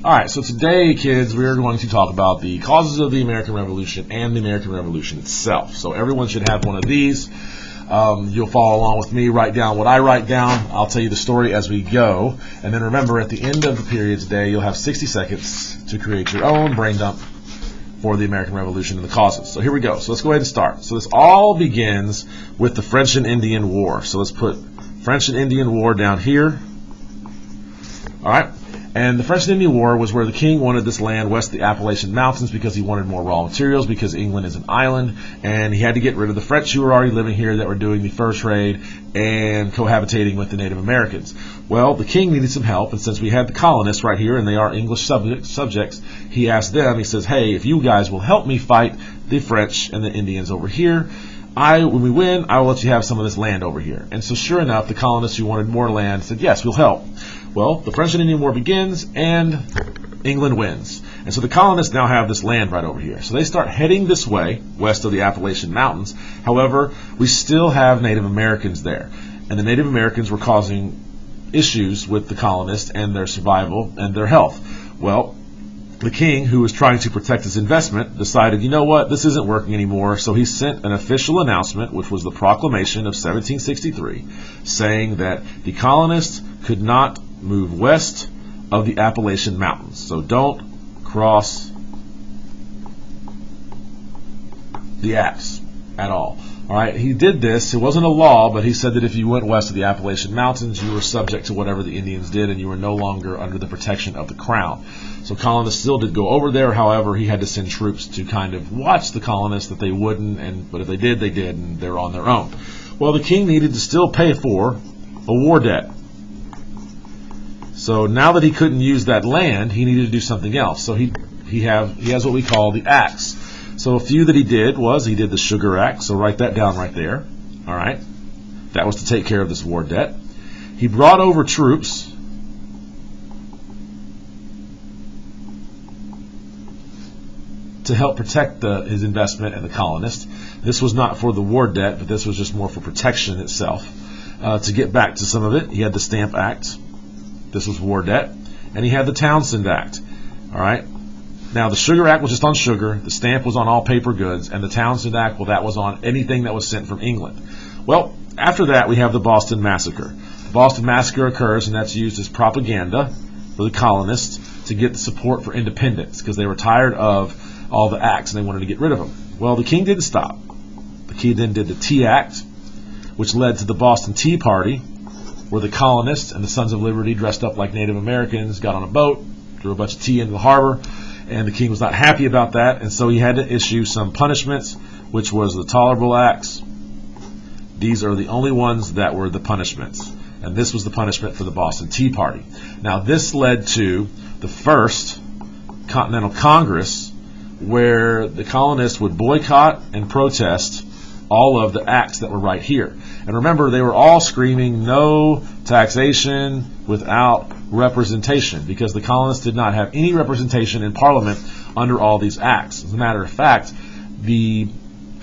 Alright, so today, kids, we're going to talk about the causes of the American Revolution and the American Revolution itself. So everyone should have one of these. You'll follow along with me, write down what I write down. I'll tell you the story as we go. And then remember, at the end of the period today, you'll have 60 seconds to create your own brain dump for the American Revolution and the causes. So here we go. So let's go ahead and start. So this all begins with the French and Indian War. So let's put French and Indian War down here. Alright. And the French and Indian War was where the king wanted this land west of the Appalachian Mountains because he wanted more raw materials, because England is an island, and he had to get rid of the French who were already living here that were doing the fur trade and cohabitating with the Native Americans. Well, the king needed some help, and since we had the colonists right here, and they are English subjects, he asked them, he says, hey, if you guys will help me fight the French and the Indians over here, when we win, I will let you have some of this land over here. And so sure enough, the colonists who wanted more land said, yes, we'll help. Well, the French and Indian War begins, and England wins. And so the colonists now have this land right over here. So they start heading this way, west of the Appalachian Mountains. However, we still have Native Americans there. And the Native Americans were causing issues with the colonists and their survival and their health. Well, the king, who was trying to protect his investment, decided, you know what, this isn't working anymore, so he sent an official announcement, which was the Proclamation of 1763, saying that the colonists could not move west of the Appalachian Mountains. So don't cross the Apps at all. Alright, he did this. It wasn't a law, but he said that if you went west of the Appalachian Mountains, you were subject to whatever the Indians did, and you were no longer under the protection of the crown. So colonists still did go over there. However, he had to send troops to kind of watch the colonists that they wouldn't, but if they did, and they're on their own. Well, the king needed to still pay for a war debt. So now that he couldn't use that land, he needed to do something else. So he has what we call the acts. So a few that he did was he did the Sugar Act. So write that down right there. All right, that was to take care of this war debt. He brought over troops to help protect his investment and the colonists. This was not for the war debt, but this was just more for protection itself. To get back to some of it, he had the Stamp Act. This was war debt. And he had the Townshend Act. All right. Now, the Sugar Act was just on sugar. The Stamp was on all paper goods. And the Townshend Act, well, that was on anything that was sent from England. Well, after that, we have the Boston Massacre. The Boston Massacre occurs, and that's used as propaganda for the colonists to get the support for independence because they were tired of all the acts and they wanted to get rid of them. Well, the king didn't stop. The king then did the Tea Act, which led to the Boston Tea Party, where the colonists and the Sons of Liberty dressed up like Native Americans got on a boat, threw a bunch of tea into the harbor, and the king was not happy about that, and so he had to issue some punishments, which was the Tolerable Acts. These are the only ones that were the punishments, and this was the punishment for the Boston Tea Party. Now, this led to the first Continental Congress, where the colonists would boycott and protest all of the acts that were right here. And remember, they were all screaming no taxation without representation, because the colonists did not have any representation in Parliament under all these acts. As a matter of fact, the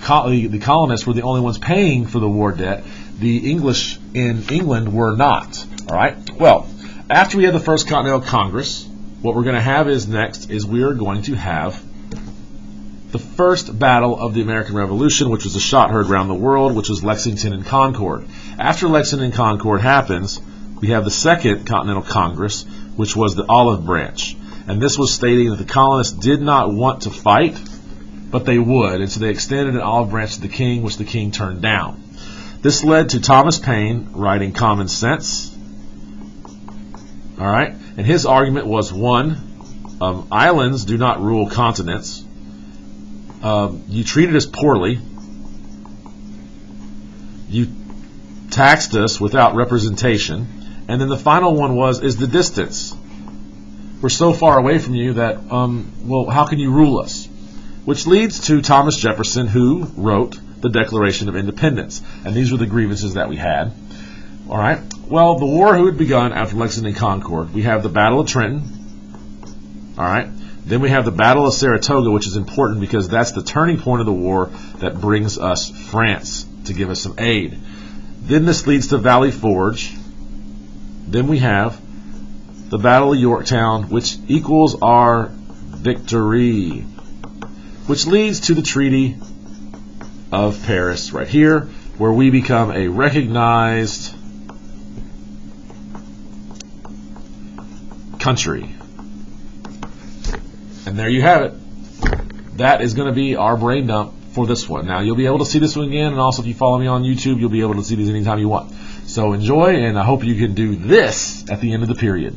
colonists were the only ones paying for the war debt. The English in England were not. All right. Well, after we had the first Continental Congress, what we're going to have next is we are going to have the first battle of the American Revolution, which was a shot heard around the world, which was Lexington and Concord. After Lexington and Concord happens, we have the Second Continental Congress, which was the Olive Branch. And this was stating that the colonists did not want to fight, but they would. And so they extended an olive branch to the king, which the king turned down. This led to Thomas Paine writing Common Sense. All right. And his argument was, one, islands do not rule continents. You treated us poorly. You taxed us without representation. And then the final one is the distance. We're so far away from you that, well, how can you rule us? Which leads to Thomas Jefferson, who wrote the Declaration of Independence. And these were the grievances that we had. All right. Well, the war had begun after Lexington and Concord. We have the Battle of Trenton. All right. Then we have the Battle of Saratoga, which is important because that's the turning point of the war that brings us France to give us some aid. Then this leads to Valley Forge. Then we have the Battle of Yorktown, which equals our victory, which leads to the Treaty of Paris right here, where we become a recognized country. And there you have it. That is going to be our brain dump for this one. Now, you'll be able to see this one again, and also if you follow me on YouTube, you'll be able to see these anytime you want. So enjoy, and I hope you can do this at the end of the period.